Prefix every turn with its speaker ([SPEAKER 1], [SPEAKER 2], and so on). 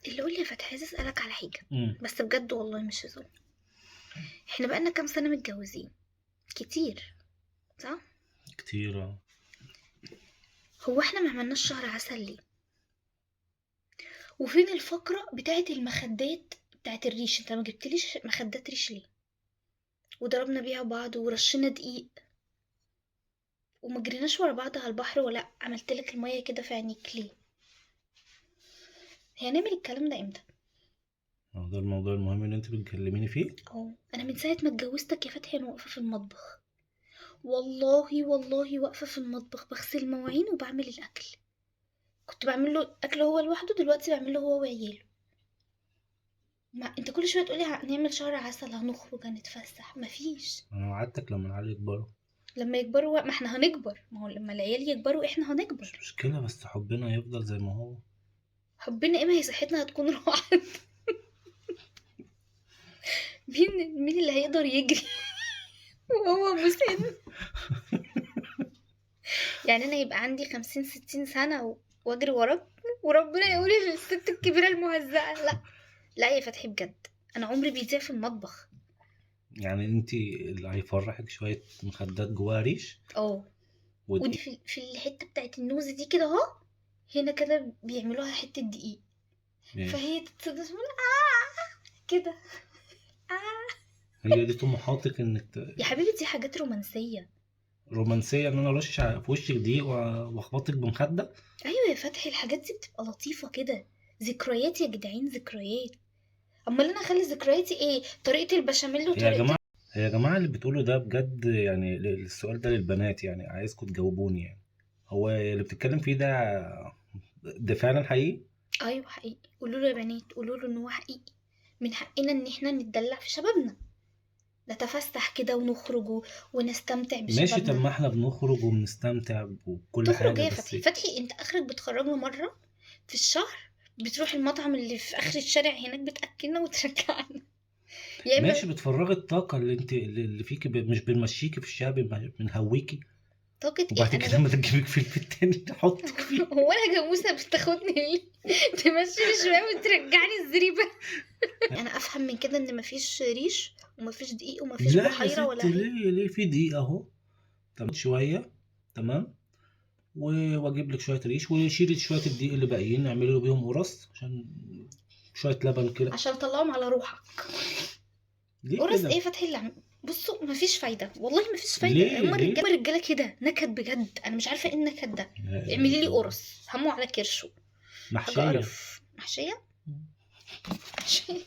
[SPEAKER 1] اللي قول لي يا فتحي، عايزه اسالك على حاجه
[SPEAKER 2] امم
[SPEAKER 1] بس بجد والله مش هزار. احنا بقالنا كام سنه متجوزين؟ كتير، صح؟
[SPEAKER 2] كتير.
[SPEAKER 1] هو احنا ما عملناش شهر عسل ليه؟ وفين الفقره بتاعه المخدات بتاعه الريش؟ انت ما جبتليش مخدات ريش ليه؟ وضربنا بيها بعض ورشينا دقيق وما جريناش ورا بعض على البحر، ولا عملت لك الميه كده في عينيك ليه؟ هنعمل الكلام ده امتى؟
[SPEAKER 2] هو ده الموضوع المهم اللي انت بتكلميني فيه.
[SPEAKER 1] انا من ساعه ما اتجوزتك يا فتحي انا واقفه في المطبخ، والله والله واقفه في المطبخ بغسل المواعين وبعمل الاكل. كنت بعمل له اكل هو لوحده، دلوقتي بعمل له هو وعياله. ما انت كل شويه تقولي هنعمل شهر عسل، هنخرج، هنتفسح، مفيش.
[SPEAKER 2] انا وعدتك لما العيال يكبروا.
[SPEAKER 1] لما يكبروا ما احنا هنكبر، ما هو لما العيال يكبروا احنا
[SPEAKER 2] مش
[SPEAKER 1] هنكبر.
[SPEAKER 2] مشكلة، بس حبنا يفضل زي ما هو.
[SPEAKER 1] حبنا ايه؟ ما هي صحتنا هتكون راحت. مين اللي هيقدر يجري وهو مسن؟ يعني انا يبقى عندي 50 60 سنة واجري وراك، وربنا يقولي الست الكبيرة المهزأة؟ لا لا يا فتحي بجد، انا عمري بيضيع في المطبخ.
[SPEAKER 2] يعني انت اللي هيفرحك شوية مخدات جواها ريش
[SPEAKER 1] اه، ودي
[SPEAKER 2] ودقيق.
[SPEAKER 1] في الحتة بتاعت النوز دي كده اهو، هنا كده بيعملوها حتة دقيق،
[SPEAKER 2] ماشي.
[SPEAKER 1] فهي تتصدق تقول كده. آه.
[SPEAKER 2] هي دي طموحاتك انك
[SPEAKER 1] يا حبيبي دي حاجات رومانسية.
[SPEAKER 2] رومانسية ان انا ارش في وشك دقيق واخبطك بمخدة.
[SPEAKER 1] ايوه يا فتحي، الحاجات دي بتبقى لطيفة كده، ذكريات يا جدعين، ذكريات. امال انا اخلي ذكرياتي ايه؟ طريقة البشاميل
[SPEAKER 2] يا
[SPEAKER 1] وطريقة
[SPEAKER 2] جماعة يا جماعة اللي بتقوله ده بجد، يعني السؤال ده للبنات، يعني عايزكم تجاوبوني. يعني هو اللي بتتكلم فيه ده فعلا حقيقي؟
[SPEAKER 1] ايوه حقيقي، قولوا له يا بنات، قولوا له ان هو حقيقي. من حقنا ان احنا نتدلع في شبابنا، نتفسح كده ونخرج ونستمتع
[SPEAKER 2] ماشي، طب
[SPEAKER 1] بشبابنا.
[SPEAKER 2] ما احنا بنخرج وبنستمتع وكل
[SPEAKER 1] تخرج
[SPEAKER 2] حاجة
[SPEAKER 1] ايه يا
[SPEAKER 2] بس.
[SPEAKER 1] فتحي؟ فتحي انت اخرك بتخرجنا مرة في الشهر، بتروح المطعم اللي في اخر الشارع هناك بتاكلنا وترجعنا، يا اما
[SPEAKER 2] ماشي، بتفرغي الطاقة اللي فيكي، مش بنمشيكي في الشعب، بنهويكي
[SPEAKER 1] طاقة
[SPEAKER 2] وبعد
[SPEAKER 1] ايه؟ انا
[SPEAKER 2] كده ما تجيبك في البيت تاني نحطك فيه.
[SPEAKER 1] هو انا جاموسة بتاخدني ليه؟ تمشيني شوية وترجعني الزريبة. انا افهم من كده ان مفيش ريش ومفيش دقيق ومفيش
[SPEAKER 2] لا يا
[SPEAKER 1] بحيرة
[SPEAKER 2] ست،
[SPEAKER 1] ولا هي.
[SPEAKER 2] ليه في دقيقة اهو. تمام شوية. تمام. واجيب لك شوية ريش وشيلي شوية الدقيق اللي باقيين اعملي له بيهم قرص، عشان شوية لبن كده.
[SPEAKER 1] عشان طلعهم على روحك.
[SPEAKER 2] ليه
[SPEAKER 1] قرص
[SPEAKER 2] كده؟
[SPEAKER 1] ايه فتحي اللي بصوا مفيش فايدة، والله مفيش فايدة.
[SPEAKER 2] ليه
[SPEAKER 1] هما
[SPEAKER 2] ليه؟
[SPEAKER 1] الرجالة كده نكد بجد، انا مش عارفة ايه النكد ده.
[SPEAKER 2] لا اله
[SPEAKER 1] اعملي لي
[SPEAKER 2] الا الله.
[SPEAKER 1] قرص همه على كرشه. حاجة
[SPEAKER 2] محشية.
[SPEAKER 1] قرف. محشية. محشية.